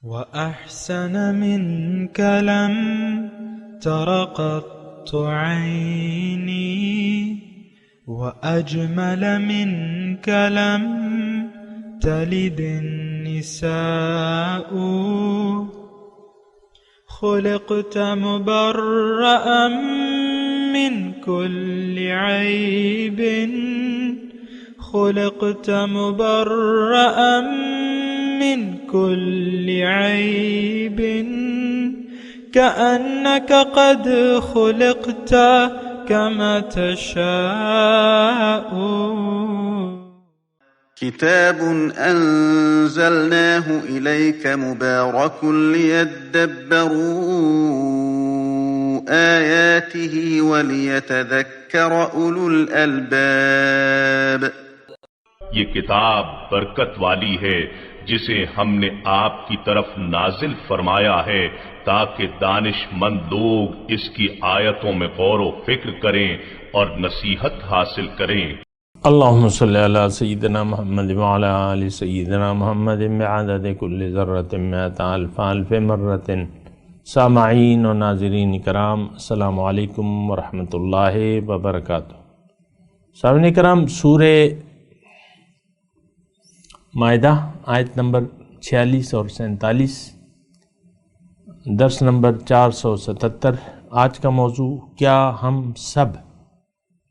وأحسن منك لم تر قط عيني وأجمل منك لم تلد النساء خلقت مبرأ من كل عيب خلقت مبرأ من كل عيب كأنك قد خلقت كما تشاء. كتاب أنزلناه إليك مبارك ليدبروا آياته وليتذكر أولو الألباب. یہ کتاب برکت والی ہے جسے ہم نے آپ کی طرف نازل فرمایا ہے تاکہ دانش مند لوگ اس کی آیتوں میں غور و فکر کریں اور نصیحت حاصل کریں. اللہم صلی علی سیدنا محمد وعلی آل سیدنا محمد بعدد کل ذرۃ مئۃ الف الف مرۃ. سامعین و ناظرین کرام، السلام علیکم ورحمۃ اللہ وبرکاتہ. سامعین کرام، سورہ مائدہ آیت نمبر 46 اور 47، درس نمبر 477. آج کا موضوع، کیا ہم سب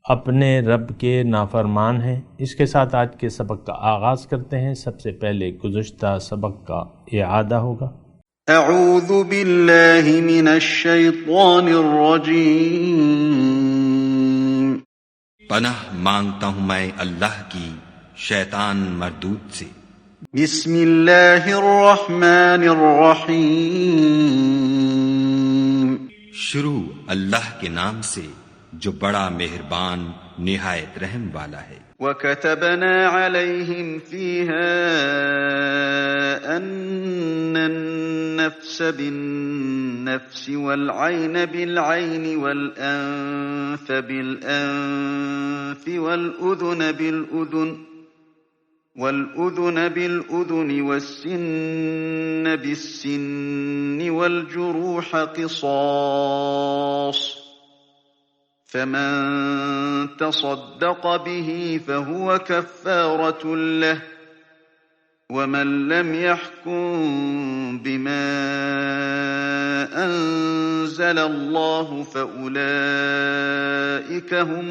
اپنے رب کے نافرمان ہیں؟ اس کے ساتھ آج کے سبق کا آغاز کرتے ہیں. سب سے پہلے گزشتہ سبق کا اعادہ ہوگا. اعوذ باللہ من الشیطان الرجیم. پناہ مانگتا ہوں میں اللہ کی شیطان مردود سے. بسم اللہ الرحمن الرحیم. شروع اللہ کے نام سے جو بڑا مہربان نہایت رحم والا ہے. وَكَتَبْنَا عَلَيْهِمْ فِيهَا أَنَّ النَّفْسَ بِالنَّفْسِ وَالْعَيْنَ بِالْعَيْنِ وَالْأَنفَ بِالْأَنفِ وَالْأُذُنَ بِالْأُذُنِ وَالسِّنَّ بِالسِّنِّ وَالْجُرُوحَ قِصَاصٌ فمن تصدق به فهو كفارة له ومن لم يحكم بما أنزل الله فأولئك هم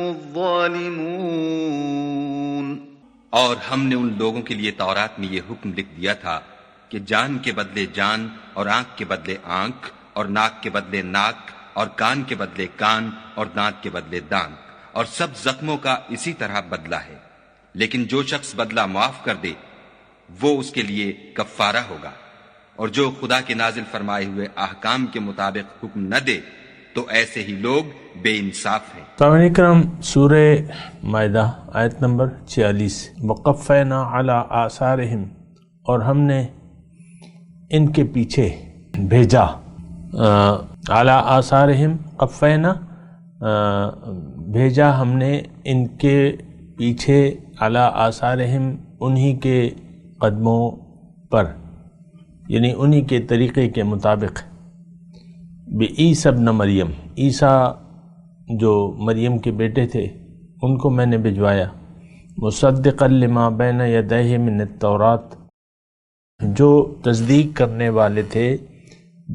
الظالمون. اور ہم نے ان لوگوں کے لیے تورات میں یہ حکم لکھ دیا تھا کہ جان کے بدلے جان اور آنکھ کے بدلے آنکھ اور ناک کے بدلے ناک اور کان کے بدلے کان اور دانت کے بدلے دانت، اور سب زخموں کا اسی طرح بدلہ ہے. لیکن جو شخص بدلہ معاف کر دے وہ اس کے لیے کفارہ ہوگا، اور جو خدا کے نازل فرمائے ہوئے احکام کے مطابق حکم نہ دے تو ایسے ہی لوگ بے انصاف ہیں. سامعین اکرام، سورہ مائدہ آیت نمبر 46. وقفینا علی آثارہم، اور ہم نے ان کے پیچھے بھیجا. اعلیٰ آثارہم، قفینا بھیجا ہم نے ان کے پیچھے، اعلیٰ آثارہم انہی کے قدموں پر، یعنی انہی کے طریقے کے مطابق. بعیسیٰ ابن مریم، عیسیٰ جو مریم کے بیٹے تھے ان کو میں نے بھجوایا. مصدقا لما بین یدیہ من التورات، جو تصدیق کرنے والے تھے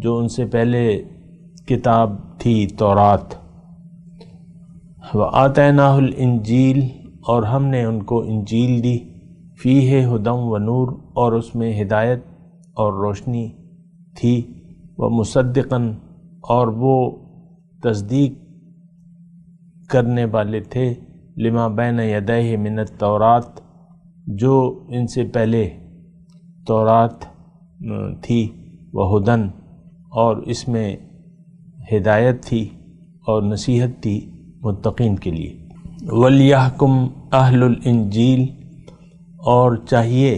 جو ان سے پہلے کتاب تھی تورات. وآتیناہ الانجیل، اور ہم نے ان کو انجیل دی. فیہ ہدی و نور، اور اس میں ہدایت اور روشنی تھی. ومصدقا، اور وہ تصدیق کرنے والے تھے لما بین یدیہ من التورات، جو ان سے پہلے تورات تھی. وہدن، اور اس میں ہدایت تھی اور نصیحت تھی متقین کے لیے. وَلْيَحْكُمْ أَهْلُ الْإِنْجِيلِ، اور چاہیے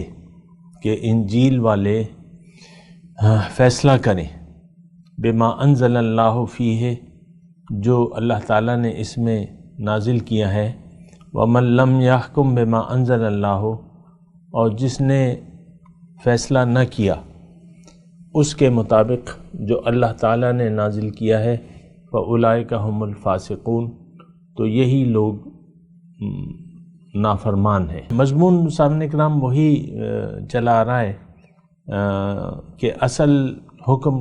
کہ انجیل والے فیصلہ کریں. بما انزل اللہ فیہ، جو اللہ تعالیٰ نے اس میں نازل کیا ہے. وَمَن لَّمْ يَحْكُمْ بِمَا أَنزَلَ اللَّهُ، اور جس نے فیصلہ نہ کیا اس کے مطابق جو اللہ تعالیٰ نے نازل کیا ہے، فَأُولَئِكَ هُمُ الْفَاسِقُونَ، تو یہی لوگ نافرمان ہیں۔ مضمون سامنے کرام وہی چلا آ رہا ہے کہ اصل حکم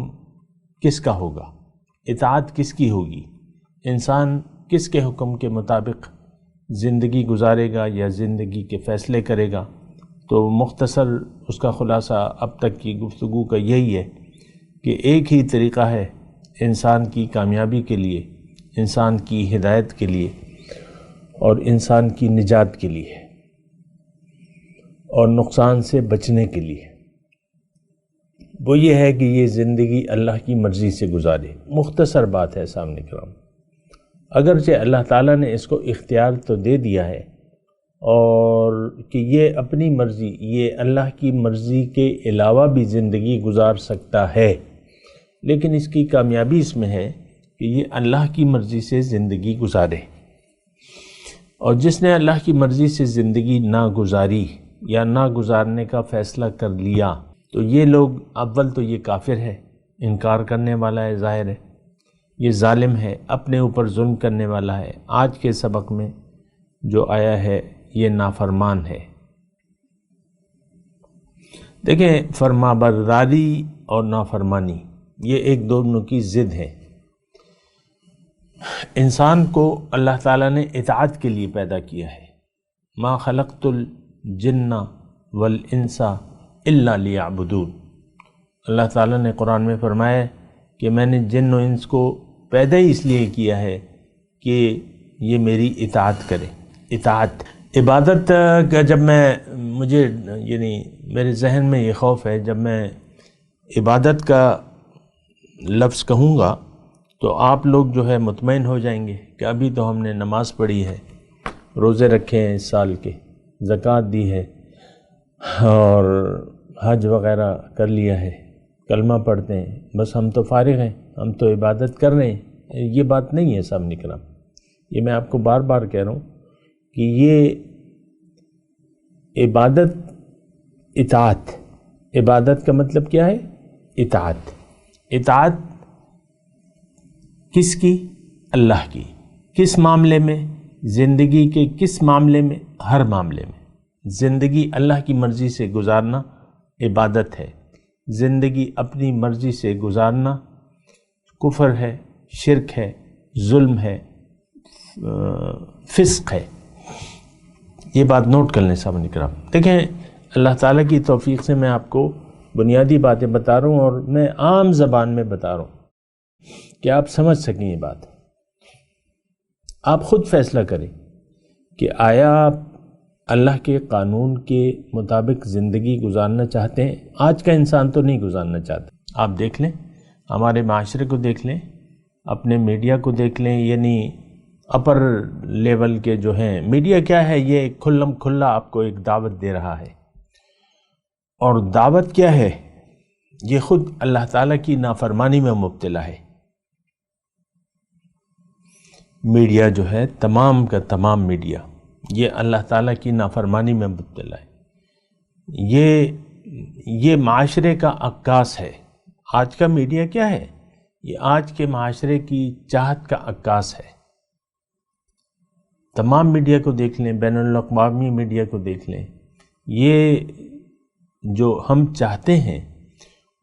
کس کا ہوگا، اطاعت کس کی ہوگی، انسان کس کے حکم کے مطابق زندگی گزارے گا یا زندگی کے فیصلے کرے گا۔ تو مختصر اس کا خلاصہ اب تک کی گفتگو کا یہی ہے کہ ایک ہی طریقہ ہے انسان کی کامیابی کے لیے، انسان کی ہدایت کے لیے اور انسان کی نجات کے لیے اور نقصان سے بچنے کے لیے، وہ یہ ہے کہ یہ زندگی اللہ کی مرضی سے گزارے۔ مختصر بات ہے سامنے کرام، اگرچہ اللہ تعالیٰ نے اس کو اختیار تو دے دیا ہے اور کہ یہ اپنی مرضی، یہ اللہ کی مرضی کے علاوہ بھی زندگی گزار سکتا ہے، لیکن اس کی کامیابی اس میں ہے کہ یہ اللہ کی مرضی سے زندگی گزارے۔ اور جس نے اللہ کی مرضی سے زندگی نہ گزاری یا نہ گزارنے کا فیصلہ کر لیا تو یہ لوگ، اول تو یہ کافر ہے، انکار کرنے والا ہے، ظاہر ہے یہ ظالم ہے، اپنے اوپر ظلم کرنے والا ہے۔ آج کے سبق میں جو آیا ہے یہ نافرمان ہے۔ دیکھیں، فرما برداری اور نافرمانی یہ ایک دونوں کی ضد ہے۔ انسان کو اللہ تعالیٰ نے اطاعت کے لیے پیدا کیا ہے، ما خلقت الجن والانس الا لیعبدون۔ اللہ تعالیٰ نے قرآن میں فرمایا کہ میں نے جن و انس کو پیدا ہی اس لیے کیا ہے کہ یہ میری اطاعت کرے۔ اطاعت عبادت کا جب مجھے یعنی میرے ذہن میں یہ خوف ہے، جب میں عبادت کا لفظ کہوں گا تو آپ لوگ جو ہے مطمئن ہو جائیں گے کہ ابھی تو ہم نے نماز پڑھی ہے، روزے رکھے ہیں اس سال کے، زکوٰۃ دی ہے اور حج وغیرہ کر لیا ہے، کلمہ پڑھتے ہیں، بس ہم تو فارغ ہیں، ہم تو عبادت کر رہے ہیں۔ یہ بات نہیں ہے سامنے کرام، یہ میں آپ کو بار بار کہہ رہا ہوں کہ یہ عبادت، اطاعت، عبادت کا مطلب کیا ہے؟ اطاعت۔ اطاعت کس کی؟ اللہ کی۔ کس معاملے میں؟ زندگی کے کس معاملے میں؟ ہر معاملے میں۔ زندگی اللہ کی مرضی سے گزارنا عبادت ہے، زندگی اپنی مرضی سے گزارنا کفر ہے، شرک ہے، ظلم ہے، فسق ہے۔ یہ بات نوٹ کر لیں سامنے کرام۔ دیکھیں، اللہ تعالیٰ کی توفیق سے میں آپ کو بنیادی باتیں بتا رہا ہوں اور میں عام زبان میں بتا رہا ہوں کہ آپ سمجھ سکیں یہ بات۔ آپ خود فیصلہ کریں کہ آیا آپ اللہ کے قانون کے مطابق زندگی گزارنا چاہتے ہیں؟ آج کا انسان تو نہیں گزارنا چاہتا۔ آپ دیکھ لیں، ہمارے معاشرے کو دیکھ لیں، اپنے میڈیا کو دیکھ لیں، یعنی اپر لیول کے جو ہیں میڈیا کیا ہے، یہ کھلم کھلا آپ کو ایک دعوت دے رہا ہے، اور دعوت کیا ہے؟ یہ خود اللہ تعالیٰ کی نافرمانی میں مبتلا ہے۔ میڈیا جو ہے، تمام کا تمام میڈیا، یہ اللہ تعالیٰ کی نافرمانی میں مبتلا ہے۔ یہ معاشرے کا عکاس ہے۔ آج کا میڈیا کیا ہے؟ یہ آج کے معاشرے کی چاہت کا عکاس ہے۔ تمام میڈیا کو دیکھ لیں، بین الاقوامی میڈیا کو دیکھ لیں، یہ جو ہم چاہتے ہیں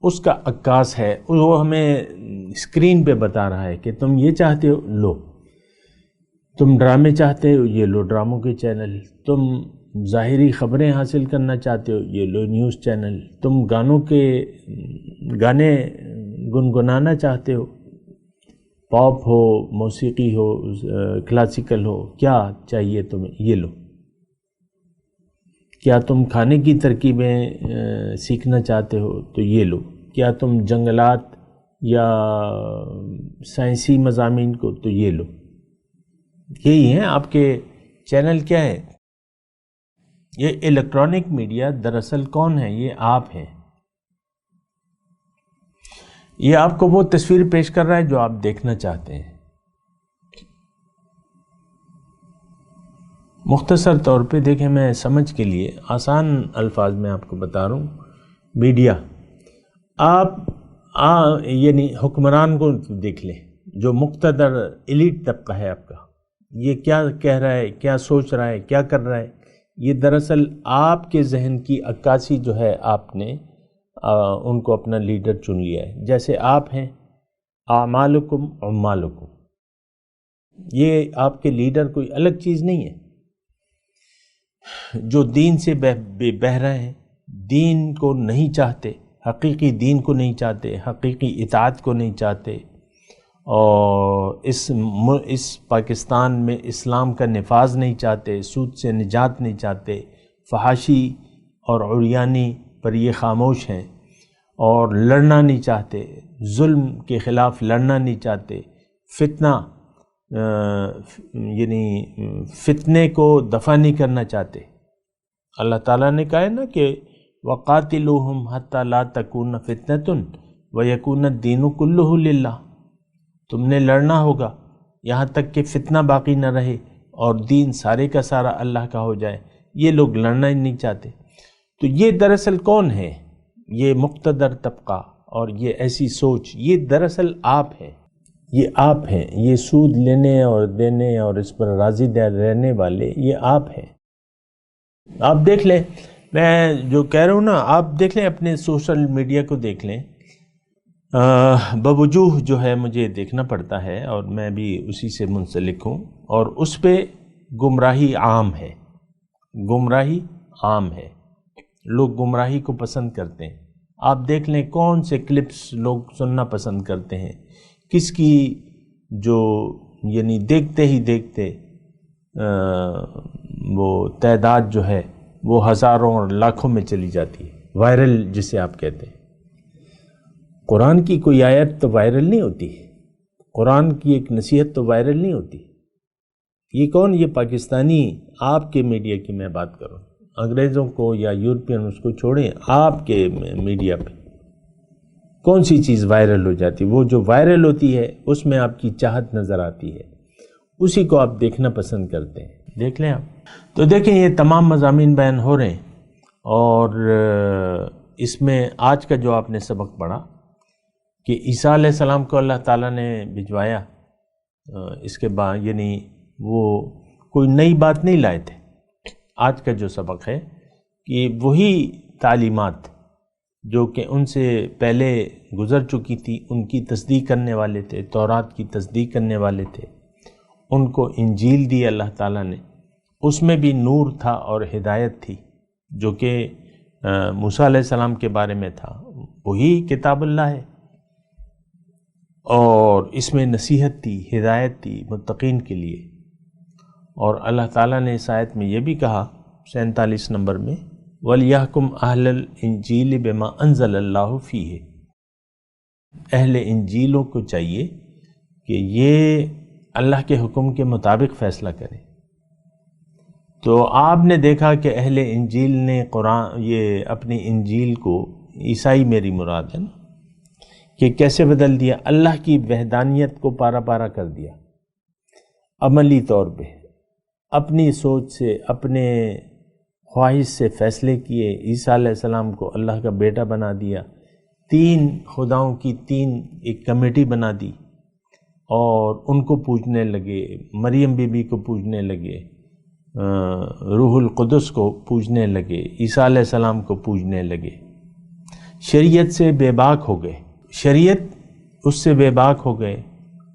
اس کا عکاس ہے۔ وہ ہمیں اسکرین پہ بتا رہا ہے کہ تم یہ چاہتے ہو، لو، تم ڈرامے چاہتے ہو، یہ لو ڈراموں کے چینل، تم ظاہری خبریں حاصل کرنا چاہتے ہو، یہ لو نیوز چینل، تم گانے گنگنانا چاہتے ہو، پاپ ہو، موسیقی ہو، کلاسیکل ہو، کیا چاہیے تمہیں، یہ لو۔ کیا تم کھانے کی ترکیبیں سیکھنا چاہتے ہو تو یہ لو۔ کیا تم جنگلات یا سائنسی مضامین کو تو یہ لو۔ یہی ہیں آپ کے چینل۔ کیا ہے یہ الیکٹرانک میڈیا؟ دراصل کون ہے؟ یہ آپ ہیں۔ یہ آپ کو وہ تصویر پیش کر رہا ہے جو آپ دیکھنا چاہتے ہیں۔ مختصر طور پہ دیکھیں، میں سمجھ کے لیے آسان الفاظ میں آپ کو بتا رہا ہوں۔ میڈیا، آپ یعنی حکمران کو دیکھ لیں، جو مقتدر ایلیٹ طبقہ ہے آپ کا، یہ کیا کہہ رہا ہے، کیا سوچ رہا ہے، کیا کر رہا ہے، یہ دراصل آپ کے ذہن کی عکاسی جو ہے، آپ نے ان کو اپنا لیڈر چن لیا ہے۔ جیسے آپ ہیں اعمالکم عمالکم، یہ آپ کے لیڈر کوئی الگ چیز نہیں ہے۔ جو دین سے بہہ رہے ہیں، دین کو نہیں چاہتے، حقیقی دین کو نہیں چاہتے، حقیقی اطاعت کو نہیں چاہتے، اور اس پاکستان میں اسلام کا نفاذ نہیں چاہتے، سود سے نجات نہیں چاہتے، فحاشی اور عریانی پر یہ خاموش ہیں، اور لڑنا نہیں چاہتے، ظلم کے خلاف لڑنا نہیں چاہتے، فتنہ یعنی فتنے کو دفع نہیں کرنا چاہتے۔ اللہ تعالیٰ نے کہا ہے نا کہ وَقَاتِلُوهُمْ حَتَّى لَا تَكُونَ فِتْنَةٌ وَيَكُونَ الدِّينُ كُلُّهُ لِلَّهِ، تم نے لڑنا ہوگا یہاں تک کہ فتنہ باقی نہ رہے اور دین سارے کا سارا اللہ کا ہو جائے۔ یہ لوگ لڑنا ہی نہیں چاہتے۔ تو یہ دراصل کون ہے؟ یہ مقتدر طبقہ اور یہ ایسی سوچ، یہ دراصل آپ ہیں، یہ آپ ہیں، یہ سود لینے اور دینے اور اس پر راضی رہنے والے یہ آپ ہیں۔ آپ دیکھ لیں، میں جو کہہ رہا ہوں نا، آپ دیکھ لیں، اپنے سوشل میڈیا کو دیکھ لیں، بوجوہ جو ہے مجھے دیکھنا پڑتا ہے اور میں بھی اسی سے منسلک ہوں، اور اس پہ گمراہی عام ہے، گمراہی عام ہے، لوگ گمراہی کو پسند کرتے ہیں۔ آپ دیکھ لیں کون سے کلپس لوگ سننا پسند کرتے ہیں، کس کی جو یعنی دیکھتے ہی دیکھتے وہ تعداد جو ہے وہ ہزاروں اور لاکھوں میں چلی جاتی ہے، وائرل جسے آپ کہتے ہیں۔ قرآن کی کوئی آیت تو وائرل نہیں ہوتی، قرآن کی ایک نصیحت تو وائرل نہیں ہوتی۔ یہ کون؟ یہ پاکستانی آپ کے میڈیا کی میں بات کروں، انگریزوں کو یا یورپین اس کو چھوڑیں، آپ کے میڈیا پہ کون سی چیز وائرل ہو جاتی؟ وہ جو وائرل ہوتی ہے اس میں آپ کی چاہت نظر آتی ہے، اسی کو آپ دیکھنا پسند کرتے ہیں۔ دیکھ لیں آپ، تو دیکھیں یہ تمام مضامین بیان ہو رہے ہیں، اور اس میں آج کا جو آپ نے سبق پڑھا کہ عیسیٰ علیہ السلام کو اللہ تعالیٰ نے بھجوایا، اس کے بعد یعنی وہ کوئی نئی بات نہیں لائے تھے۔ آج کا جو سبق ہے کہ وہی تعلیمات جو کہ ان سے پہلے گزر چکی تھی، ان کی تصدیق کرنے والے تھے، تورات کی تصدیق کرنے والے تھے، ان کو انجیل دی اللہ تعالیٰ نے، اس میں بھی نور تھا اور ہدایت تھی، جو کہ موسیٰ علیہ السلام کے بارے میں تھا، وہی کتاب اللہ ہے، اور اس میں نصیحت تھی، ہدایت تھی متقین کے لیے۔ اور اللہ تعالیٰ نے اس آیت میں یہ بھی کہا 47 نمبر میں، وَلْيَحْكُمْ أَهْلَ الْإِنْجِيلِ بِمَا أَنزَلَ اللَّهُ فِيهِ، اہل انجیلوں کو چاہیے کہ یہ اللہ کے حکم کے مطابق فیصلہ کریں۔ تو آپ نے دیکھا کہ اہل انجیل نے قرآن یہ اپنی انجیل کو، عیسائی میری مراد ہے نا، کہ کیسے بدل دیا، اللہ کی وحدانیت کو پارا پارا کر دیا، عملی طور پہ اپنی سوچ سے، اپنے خواہش سے فیصلے کیے، عیسیٰ علیہ السلام کو اللہ کا بیٹا بنا دیا، 3 خداؤں کی 3 ایک کمیٹی بنا دی، اور ان کو پوجنے لگے، مریم بی بی کو پوجنے لگے، روح القدس کو پوجنے لگے، عیسیٰ علیہ السلام کو پوجنے لگے، شریعت سے بے باک ہو گئے، شریعت اس سے بے باک ہو گئے۔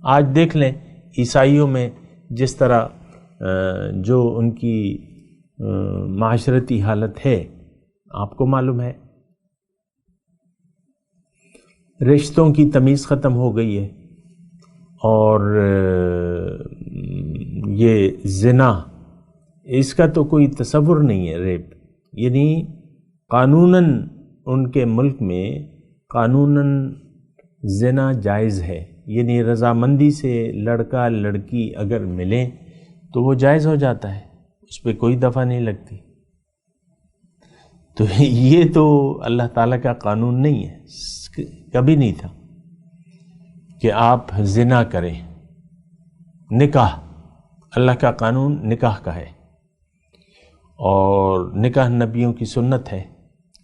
آج دیکھ لیں عیسائیوں میں جس طرح جو ان کی معاشرتی حالت ہے، آپ کو معلوم ہے، رشتوں کی تمیز ختم ہو گئی ہے، اور یہ زنا، اس کا تو کوئی تصور نہیں ہے، ریپ، یعنی قانوناً ان کے ملک میں قانوناً زنا جائز ہے، یعنی رضامندی سے لڑکا لڑکی اگر ملیں تو وہ جائز ہو جاتا ہے، اس پہ کوئی دفعہ نہیں لگتی۔ تو یہ تو اللہ تعالیٰ کا قانون نہیں ہے، کبھی نہیں تھا کہ آپ زنا کریں۔ نکاح، اللہ کا قانون نکاح کا ہے، اور نکاح نبیوں کی سنت ہے،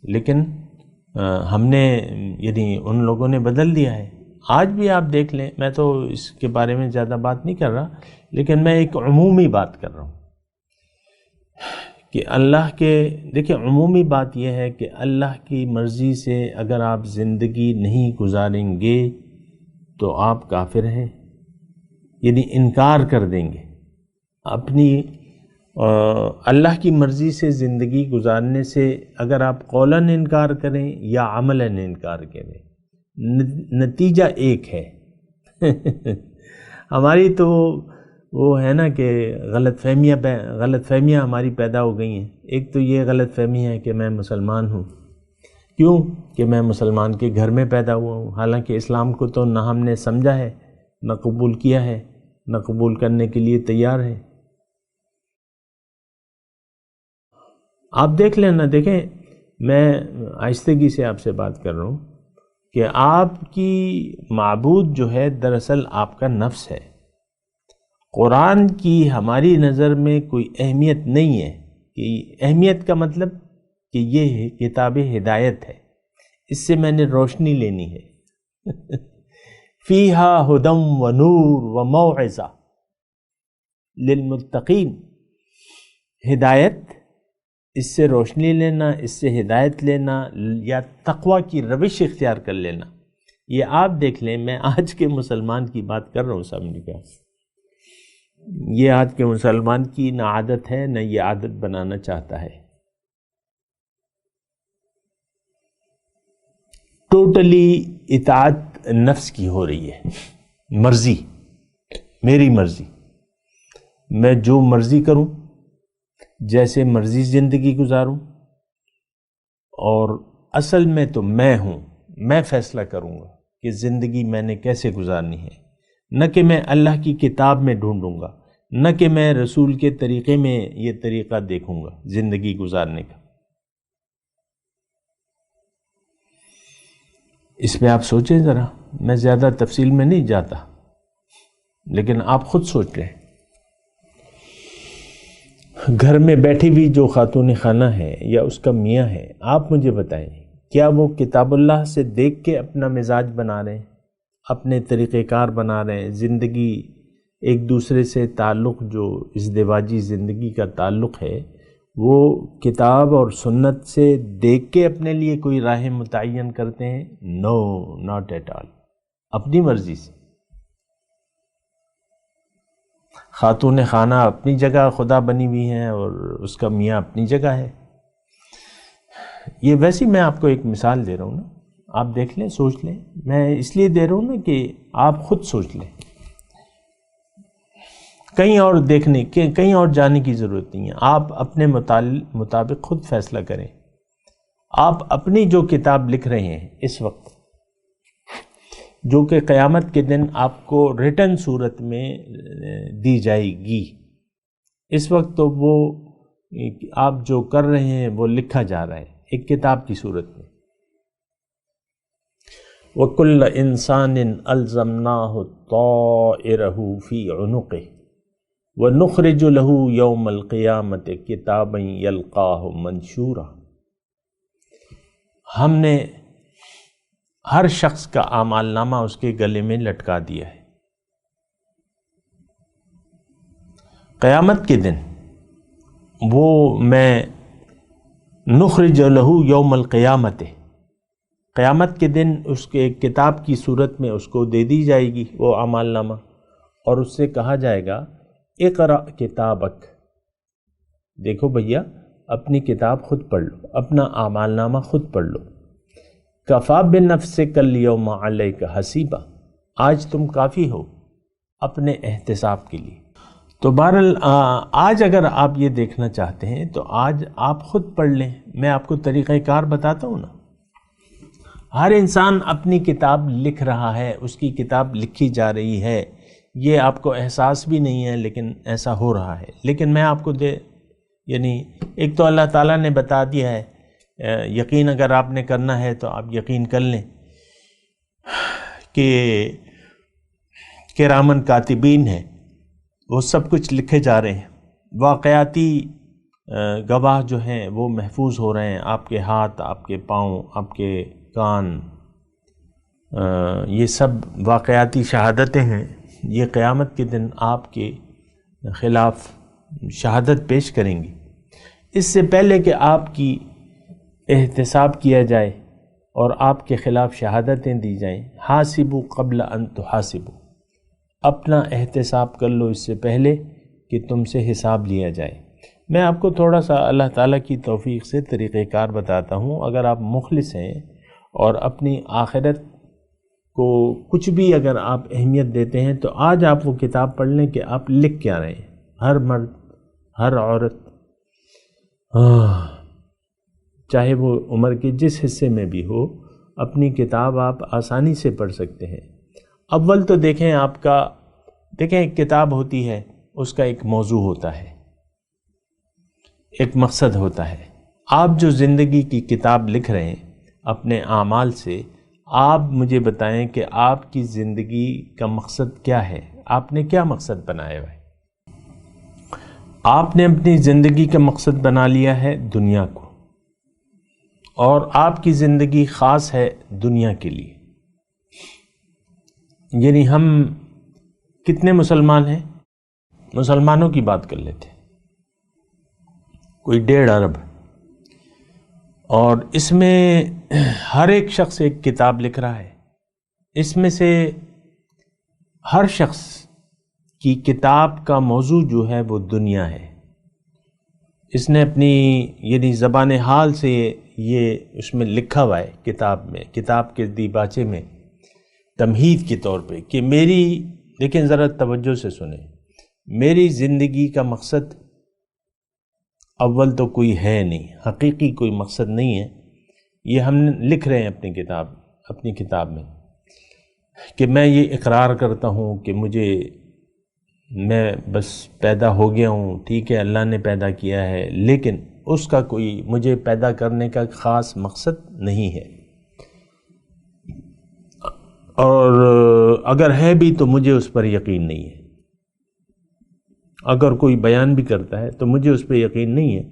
لیکن ہم نے یعنی ان لوگوں نے بدل دیا ہے۔ آج بھی آپ دیکھ لیں، میں تو اس کے بارے میں زیادہ بات نہیں کر رہا، لیکن میں ایک عمومی بات کر رہا ہوں کہ اللہ کے، دیکھیں عمومی بات یہ ہے کہ اللہ کی مرضی سے اگر آپ زندگی نہیں گزاریں گے تو آپ کافر ہیں، یعنی انکار کر دیں گے اپنی اللہ کی مرضی سے زندگی گزارنے سے۔ اگر آپ قولاً انکار کریں یا عملاً انکار کریں، نتیجہ ایک ہے۔ ہماری تو وہ ہے نا کہ غلط فہمیاں ہماری پیدا ہو گئی ہیں۔ ایک تو یہ غلط فہمی ہے کہ میں مسلمان ہوں، کیوں کہ میں مسلمان کے گھر میں پیدا ہوا ہوں، حالانکہ اسلام کو تو نہ ہم نے سمجھا ہے، نہ قبول کیا ہے، نہ قبول کرنے کے لیے تیار ہے۔ آپ دیکھ لیں نا، دیکھیں میں آہستگی سے آپ سے بات کر رہا ہوں کہ آپ کی معبود جو ہے دراصل آپ کا نفس ہے۔ قرآن کی ہماری نظر میں کوئی اہمیت نہیں ہے، کہ اہمیت کا مطلب کہ یہ کتاب ہدایت ہے، اس سے میں نے روشنی لینی ہے۔ فیہا ہدی و نور و موعظہ للمتقین، ہدایت، اس سے روشنی لینا، اس سے ہدایت لینا یا تقوی کی روش اختیار کر لینا۔ یہ آپ دیکھ لیں، میں آج کے مسلمان کی بات کر رہا ہوں سامنے کا، یہ آج کے مسلمان کی نہ عادت ہے نہ یہ عادت بنانا چاہتا ہے۔ ٹوٹلی اطاعت نفس کی ہو رہی ہے، مرضی، میری مرضی، میں جو مرضی کروں، جیسے مرضی زندگی گزاروں، اور اصل میں تو میں ہوں، میں فیصلہ کروں گا کہ زندگی میں نے کیسے گزارنی ہے، نہ کہ میں اللہ کی کتاب میں ڈھونڈوں گا، نہ کہ میں رسول کے طریقے میں یہ طریقہ دیکھوں گا زندگی گزارنے کا۔ اس پہ آپ سوچیں ذرا، میں زیادہ تفصیل میں نہیں جاتا، لیکن آپ خود سوچ لیں۔ گھر میں بیٹھی ہوئی جو خاتون خانہ ہے یا اس کا میاں ہے، آپ مجھے بتائیں کیا وہ کتاب اللہ سے دیکھ کے اپنا مزاج بنا رہے ہیں، اپنے طریقہ کار بنا رہے ہیں، زندگی ایک دوسرے سے تعلق، جو ازدواجی زندگی کا تعلق ہے، وہ کتاب اور سنت سے دیکھ کے اپنے لیے کوئی راہ متعین کرتے ہیں؟ نو، ناٹ ایٹ آل، اپنی مرضی سے۔ خاتون خانہ اپنی جگہ خدا بنی ہوئی ہیں اور اس کا میاں اپنی جگہ ہے۔ یہ ویسے میں آپ کو ایک مثال دے رہا ہوں نا، آپ دیکھ لیں، سوچ لیں، میں اس لیے دے رہا ہوں نا کہ آپ خود سوچ لیں، کہیں اور دیکھنے کے، کہیں اور جانے کی ضرورت نہیں ہے۔ آپ اپنے مطابق خود فیصلہ کریں۔ آپ اپنی جو کتاب لکھ رہے ہیں اس وقت، جو کہ قیامت کے دن آپ کو ریٹن صورت میں دی جائے گی، اس وقت تو وہ آپ جو کر رہے ہیں وہ لکھا جا رہا ہے ایک کتاب کی صورت میں۔ وَكُلَّ إِنسَانٍ أَلْزَمْنَاهُ طَائِرَهُ فِي عُنُقِهِ وَنُخْرِجُ لَهُ يَوْمَ الْقِيَامَةِ كِتَابًا يَلْقَاهُ مَنشُورًا، ہم نے ہر شخص کا اعمال نامہ اس کے گلے میں لٹکا دیا ہے۔ قیامت کے دن وہ میں نخرج لہ یوم القیامت، قیامت کے دن اس کے ایک کتاب کی صورت میں اس کو دے دی جائے گی وہ اعمال نامہ، اور اس سے کہا جائے گا اقرأ کتابک، دیکھو بھیا اپنی کتاب خود پڑھ لو، اپنا اعمال نامہ خود پڑھ لو۔ کفا بنفسک الیوم علیک حسیبا، آج تم کافی ہو اپنے احتساب کے لیے۔ تو بہرحال آج اگر آپ یہ دیکھنا چاہتے ہیں تو آج آپ خود پڑھ لیں، میں آپ کو طریقہ کار بتاتا ہوں نا۔ ہر انسان اپنی کتاب لکھ رہا ہے، اس کی کتاب لکھی جا رہی ہے، یہ آپ کو احساس بھی نہیں ہے لیکن ایسا ہو رہا ہے۔ لیکن میں آپ کو یعنی ایک تو اللہ تعالیٰ نے بتا دیا ہے، یقین اگر آپ نے کرنا ہے تو آپ یقین کر لیں کہ کرامن کاتبین ہیں، وہ سب کچھ لکھے جا رہے ہیں، واقعاتی گواہ جو ہیں وہ محفوظ ہو رہے ہیں، آپ کے ہاتھ، آپ کے پاؤں، آپ کے کان، یہ سب واقعاتی شہادتیں ہیں، یہ قیامت کے دن آپ کے خلاف شہادت پیش کریں گی۔ اس سے پہلے کہ آپ کی احتساب کیا جائے اور آپ کے خلاف شہادتیں دی جائیں، حاسبوا قبل ان تحاسبوا، اپنا احتساب کر لو اس سے پہلے کہ تم سے حساب لیا جائے۔ میں آپ کو تھوڑا سا اللہ تعالیٰ کی توفیق سے طریقہ کار بتاتا ہوں۔ اگر آپ مخلص ہیں اور اپنی آخرت کو کچھ بھی اگر آپ اہمیت دیتے ہیں تو آج آپ وہ کتاب پڑھ لیں کہ آپ لکھ کیا رہے ہیں۔ ہر مرد، ہر عورت، چاہے وہ عمر کے جس حصے میں بھی ہو، اپنی کتاب آپ آسانی سے پڑھ سکتے ہیں۔ اول تو دیکھیں ایک کتاب ہوتی ہے، اس کا ایک موضوع ہوتا ہے، ایک مقصد ہوتا ہے۔ آپ جو زندگی کی کتاب لکھ رہے ہیں اپنے اعمال سے، آپ مجھے بتائیں کہ آپ کی زندگی کا مقصد کیا ہے؟ آپ نے کیا مقصد بنایا ہوا ہے؟ آپ نے اپنی زندگی کا مقصد بنا لیا ہے دنیا کو، اور آپ کی زندگی خاص ہے دنیا کے لیے۔ یعنی ہم کتنے مسلمان ہیں؟ مسلمانوں کی بات کر لیتے ہیں، کوئی 1.5 ارب، اور اس میں ہر ایک شخص ایک کتاب لکھ رہا ہے۔ اس میں سے ہر شخص کی کتاب کا موضوع جو ہے وہ دنیا ہے۔ اس نے اپنی یعنی زبان حال سے یہ اس میں لکھا ہوا ہے کتاب کے دیباچے میں تمہید کے طور پہ کہ میری، لیکن ذرا توجہ سے سنیں، میری زندگی کا مقصد اول تو کوئی ہے نہیں، حقیقی کوئی مقصد نہیں ہے۔ یہ ہم لکھ رہے ہیں اپنی کتاب میں کہ میں یہ اقرار کرتا ہوں کہ میں بس پیدا ہو گیا ہوں، ٹھیک ہے، اللہ نے پیدا کیا ہے، لیکن اس کا کوئی مجھے پیدا کرنے کا خاص مقصد نہیں ہے، اور اگر ہے بھی تو مجھے اس پر یقین نہیں ہے۔ اگر کوئی بیان بھی کرتا ہے تو مجھے اس پہ یقین نہیں ہے،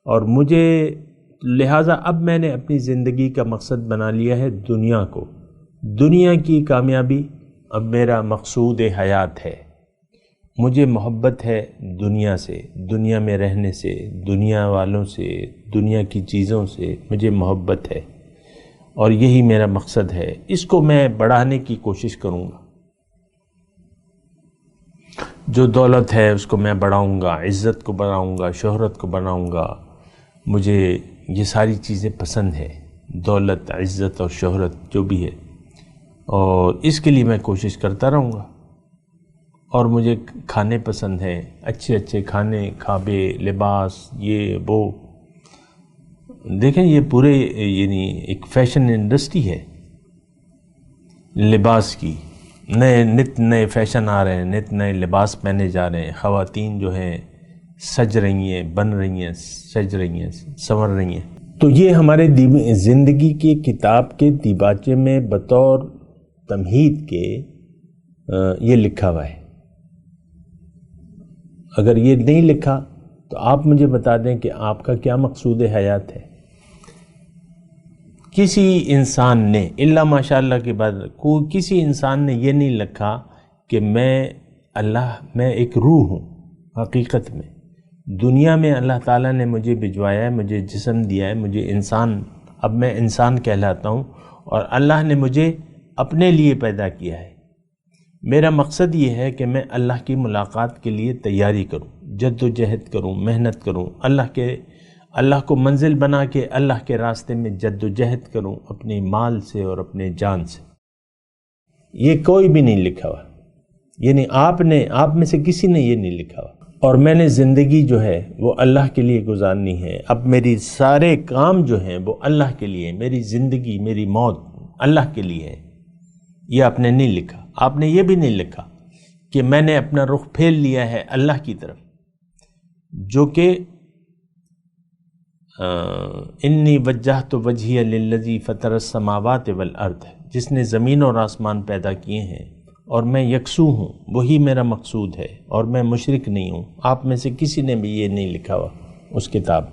اور مجھے لہٰذا اب میں نے اپنی زندگی کا مقصد بنا لیا ہے دنیا کو، دنیا کی کامیابی اب میرا مقصود حیات ہے۔ مجھے محبت ہے دنیا سے، دنیا میں رہنے سے، دنیا والوں سے، دنیا کی چیزوں سے مجھے محبت ہے، اور یہی میرا مقصد ہے۔ اس کو میں بڑھانے کی کوشش کروں گا، جو دولت ہے اس کو میں بڑھاؤں گا، عزت کو بڑھاؤں گا، شہرت کو بڑھاؤں گا۔ مجھے یہ ساری چیزیں پسند ہے، دولت، عزت اور شہرت جو بھی ہے، اور اس کے لیے میں کوشش کرتا رہوں گا۔ اور مجھے کھانے پسند ہیں، اچھے اچھے کھانے، کھابے، لباس، یہ وہ۔ دیکھیں یہ پورے یعنی ایک فیشن انڈسٹری ہے لباس کی، نت نئے فیشن آ رہے ہیں، نت نئے لباس پہنے جا رہے ہیں، خواتین جو ہیں سج رہی ہیں، بن رہی ہیں، سج رہی ہیں، سنور رہی ہیں۔ تو یہ ہمارے زندگی کی کتاب کے دیباچے میں بطور تمہید کے یہ لکھا ہوا ہے۔ اگر یہ نہیں لکھا تو آپ مجھے بتا دیں کہ آپ کا کیا مقصود حیات ہے۔ کسی انسان نے الا ماشاء اللہ کے بعد کسی انسان نے یہ نہیں لکھا کہ میں ایک روح ہوں۔ حقیقت میں دنیا میں اللہ تعالیٰ نے مجھے بھجوایا ہے، مجھے جسم دیا ہے، مجھے انسان، اب میں انسان کہلاتا ہوں، اور اللہ نے مجھے اپنے لیے پیدا کیا ہے۔ میرا مقصد یہ ہے کہ میں اللہ کی ملاقات کے لیے تیاری کروں، جد و جہد کروں، محنت کروں، اللہ کو منزل بنا کے اللہ کے راستے میں جد و جہد کروں، اپنے مال سے اور اپنے جان سے۔ یہ کوئی بھی نہیں لکھا ہوا، یعنی آپ میں سے کسی نے یہ نہیں لکھا ہوا۔ اور میں نے زندگی جو ہے وہ اللہ کے لیے گزارنی ہے۔ اب میری سارے کام جو ہیں وہ اللہ کے لیے، میری زندگی، میری موت اللہ کے لیے ہے۔ یہ آپ نے نہیں لکھا۔ آپ نے یہ بھی نہیں لکھا کہ میں نے اپنا رخ پھیر لیا ہے اللہ کی طرف، جو کہ انی وجہت وجہی للذی فطر السماوات والارض، جس نے زمین اور آسمان پیدا کیے ہیں، اور میں یکسو ہوں، وہی میرا مقصود ہے، اور میں مشرک نہیں ہوں۔ آپ میں سے کسی نے بھی یہ نہیں لکھا ہوا اس کتاب.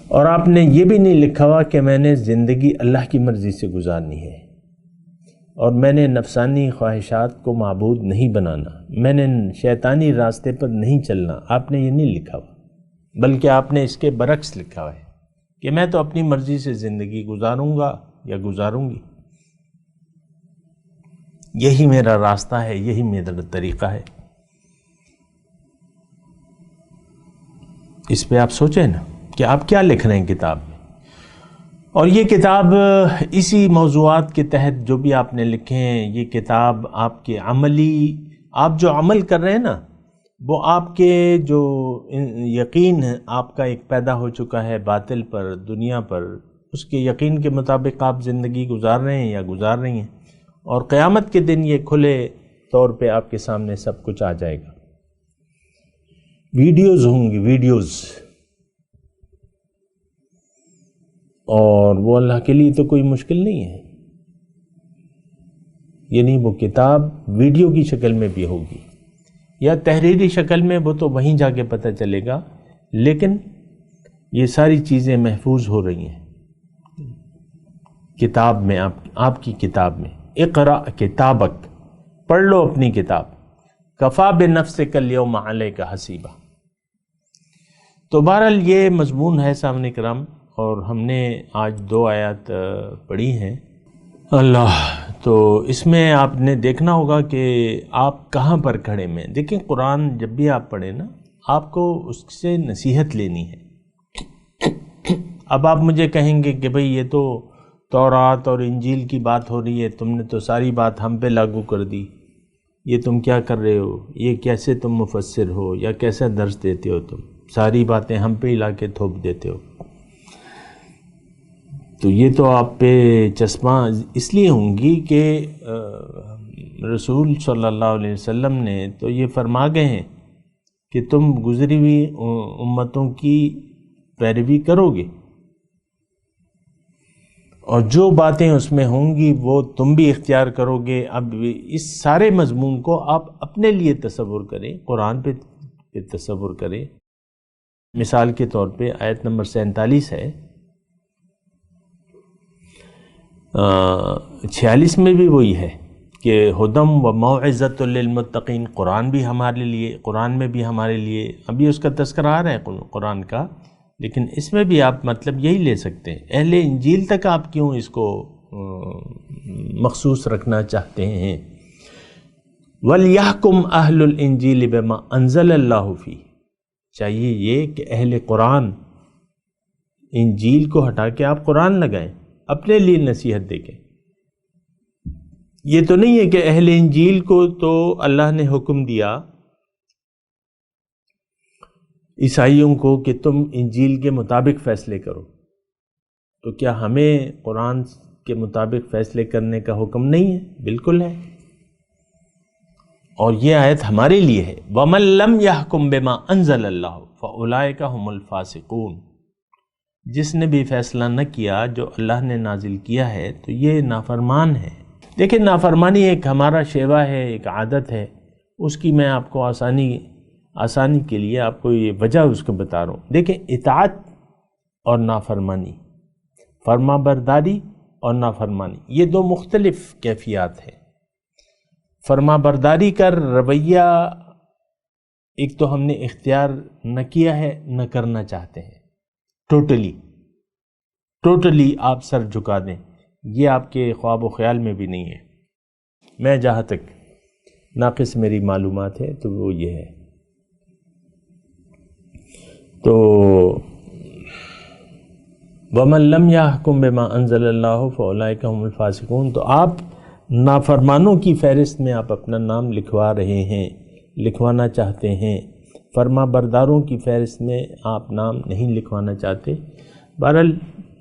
اور آپ نے یہ بھی نہیں لکھا ہوا کہ میں نے زندگی اللہ کی مرضی سے گزارنی ہے اور میں نے نفسانی خواہشات کو معبود نہیں بنانا، میں نے شیطانی راستے پر نہیں چلنا. آپ نے یہ نہیں لکھا ہوا، بلکہ آپ نے اس کے برعکس لکھا ہوا ہے کہ میں تو اپنی مرضی سے زندگی گزاروں گا یا گزاروں گی، یہی میرا راستہ ہے، یہی میرا طریقہ ہے. اس پہ آپ سوچیں نا کہ آپ کیا لکھ رہے ہیں کتاب میں. اور یہ کتاب اسی موضوعات کے تحت جو بھی آپ نے لکھے ہیں، یہ کتاب آپ کے آپ جو عمل کر رہے ہیں نا، وہ آپ کے جو یقین آپ کا ایک پیدا ہو چکا ہے باطل پر، دنیا پر، اس کے یقین کے مطابق آپ زندگی گزار رہے ہیں یا گزار رہی ہیں. اور قیامت کے دن یہ کھلے طور پہ آپ کے سامنے سب کچھ آ جائے گا. ویڈیوز ہوں گی، ویڈیوز، اور وہ اللہ کے لیے تو کوئی مشکل نہیں ہے. یعنی وہ کتاب ویڈیو کی شکل میں بھی ہوگی یا تحریری شکل میں، وہ تو وہیں جا کے پتہ چلے گا، لیکن یہ ساری چیزیں محفوظ ہو رہی ہیں کتاب میں، آپ کی کتاب میں. اقرأ کتابک، پڑھ لو اپنی کتاب. کفا بنفسک الیوم علیک حسیبا. تو بہرحال یہ مضمون ہے سامعین کرام، اور ہم نے آج 2 آیات پڑھی ہیں. تو اس میں آپ نے دیکھنا ہوگا کہ آپ کہاں پر کھڑے میں. دیکھیں، قرآن جب بھی آپ پڑھیں نا، آپ کو اس سے نصیحت لینی ہے. اب آپ مجھے کہیں گے کہ بھئی یہ تو تورات اور انجیل کی بات ہو رہی ہے، تم نے تو ساری بات ہم پہ لاگو کر دی، یہ تم کیا کر رہے ہو، یہ کیسے تم مفسر ہو یا کیسا درس دیتے ہو، تم ساری باتیں ہم پہ ہی لا کے تھوپ دیتے ہو. تو یہ تو آپ پہ چشمہ اس لیے ہوں گی کہ رسول صلی اللہ علیہ وسلم نے تو یہ فرما گئے ہیں کہ تم گزری ہوئی امتوں کی پیروی کرو گے، اور جو باتیں اس میں ہوں گی وہ تم بھی اختیار کرو گے. اب اس سارے مضمون کو آپ اپنے لیے تصور کریں، قرآن پہ تصور کریں. مثال کے طور پہ آیت نمبر 47 ہے، 46 میں بھی وہی ہے کہ ہدم و موعظۃ للمتقین. قرآن بھی ہمارے لیے، قرآن میں بھی ہمارے لیے، ابھی اس کا تذکرہ آ رہا ہے قرآن کا، لیکن اس میں بھی آپ مطلب یہی لے سکتے ہیں. اہل انجیل تک آپ کیوں اس کو مخصوص رکھنا چاہتے ہیں؟ وَلْيَحْكُمْ أَهْلُ الْإِنجِيلِ بِمَا أَنزَلَ اللَّهُ فِيهِ. چاہیے یہ کہ اہل قرآن انجیل کو ہٹا کے آپ قرآن لگائیں، اپنے لیے نصیحت دیکھیں. یہ تو نہیں ہے کہ اہل انجیل کو تو اللہ نے حکم دیا عیسائیوں کو کہ تم انجیل کے مطابق فیصلے کرو، تو کیا ہمیں قرآن کے مطابق فیصلے کرنے کا حکم نہیں ہے؟ بالکل ہے. اور یہ آیت ہمارے لیے ہے، وَمَن لَّمْ يَحْكُم بِمَا أَنزَلَ اللَّهُ فَأُولَٰئِكَ هُمُ الْفَاسِقُونَ. جس نے بھی فیصلہ نہ کیا جو اللہ نے نازل کیا ہے تو یہ نافرمان ہے. دیکھیں، نافرمانی ایک ہمارا شیوا ہے، ایک عادت ہے. اس کی میں آپ کو آسانی کے لیے آپ کو یہ وجہ اس کو بتا رہا ہوں. دیکھیں، اطاعت اور نافرمانی، فرما برداری اور نافرمانی، یہ 2 مختلف کیفیات ہیں. فرما برداری کا رویہ ایک تو ہم نے اختیار نہ کیا ہے، نہ کرنا چاہتے ہیں. ٹوٹلی آپ سر جھکا دیں، یہ آپ کے خواب و خیال میں بھی نہیں ہے. میں جہاں تک ناقص میری معلومات ہے تو وہ یہ ہے. تو وَمَن لَّمْ يَحْكُم بِمَا أَنزَلَ اللَّهُ فَأُولَٰئِكَ هُمُ الْفَاسِقُونَ. تو آپ نافرمانوں کی فہرست میں آپ اپنا نام لکھوا رہے ہیں، لکھوانا چاہتے ہیں. فرما برداروں کی فہرست میں آپ نام نہیں لکھوانا چاہتے. بہرحال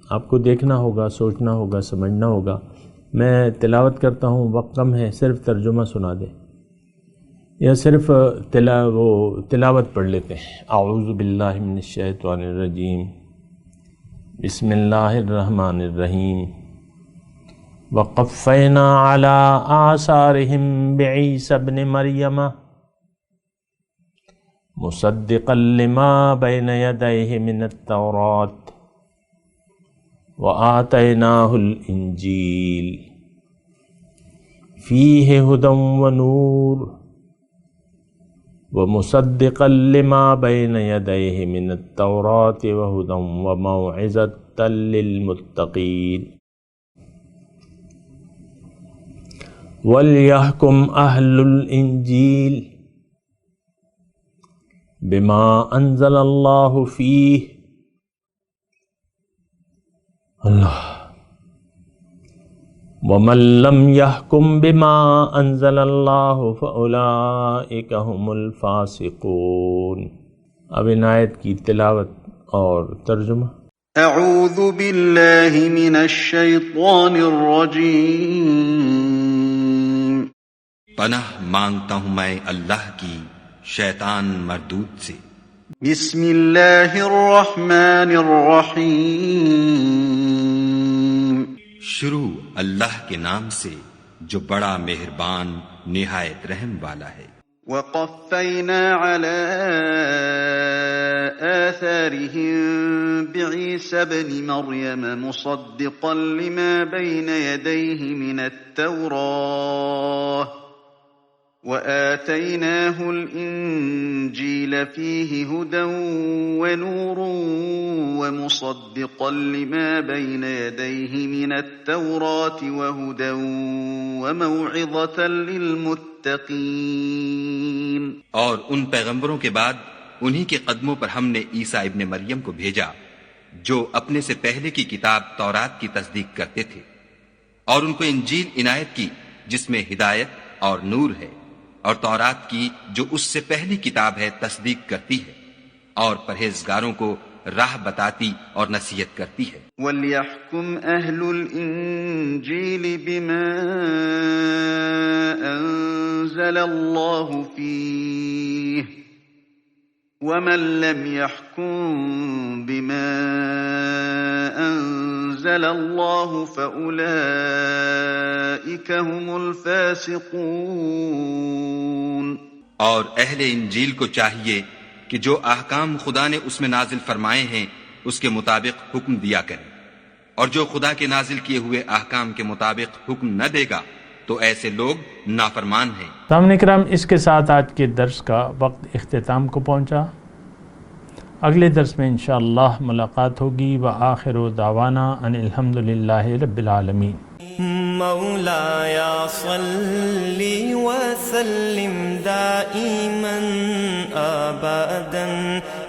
آپ کو دیکھنا ہوگا، سوچنا ہوگا، سمجھنا ہوگا. میں تلاوت کرتا ہوں، وقت کم ہے، صرف ترجمہ سنا دیں یا صرف تلاوت پڑھ لیتے ہیں. اعوذ باللہ من الشیطان الرجیم، بسم اللہ الرحمن الرحیم. وقفینا علی آثارہم بعیسی ابن مریم مصدقا لما بين يديه من التوراة وآتيناه الإنجيل فيه هدى ونور ومصدقا لما بين يديه من التوراة وهدى وموعظة للمتقين وليحكم أهل الإنجيل بما انزل اللہ فیہ اللہ ومن لم يحكم بما انزل اللہ فاولئک هم الفاسقون۔ اب ان آیت کی تلاوت اور ترجمہ۔ اعوذ باللہ من الشیطان الرجیم۔ پناہ مانگتا ہوں میں اللہ کی شیطان مردود سے۔ بسم اللہ الرحمن الرحیم۔ شروع اللہ کے نام سے جو بڑا مہربان نہایت رحم والا ہے۔ وقفینا علی آثارهم بعیسی ابن مریم مصدقا لما بین یدیہ من التوراة وآتيناه الإنجيل فيه هدى ونور ومصدقا لما بين يديه من التوراة وهدى وموعظة للمتقين۔ اور ان پیغمبروں کے بعد انہی کے قدموں پر ہم نے عیسیٰ ابن مریم کو بھیجا جو اپنے سے پہلے کی کتاب تورات کی تصدیق کرتے تھے، اور ان کو انجیل عنایت کی جس میں ہدایت اور نور ہے، اور تورات کی جو اس سے پہلی کتاب ہے تصدیق کرتی ہے، اور پرہیزگاروں کو راہ بتاتی اور نصیحت کرتی ہے۔ وَلْيَحْكُمْ أَهْلُ الْإِنجِيلِ بِمَا أَنزَلَ اللَّهُ فِيهِ وَمَن لَّمْ يَحْكُم بِمَا أَنزَلَ اللَّهُ فَأُولَئِكَ هُمُ الْفَاسِقُونَ۔ اور اہل انجیل کو چاہیے کہ جو احکام خدا نے اس میں نازل فرمائے ہیں اس کے مطابق حکم دیا کریں، اور جو خدا کے نازل کیے ہوئے احکام کے مطابق حکم نہ دے گا تو ایسے لوگ نافرمان ہیں۔ سامعین کرام، اس کے ساتھ آج کے درس کا وقت اختتام کو پہنچا۔ اگلے درس میں انشاءاللہ ملاقات ہوگی۔ وآخر دعوانا ان الحمدللہ رب العالمین۔ مولایا صلی وسلم دائما ابدا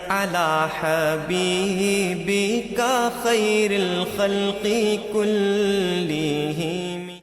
على حبیبک خیر الخلق کلہم۔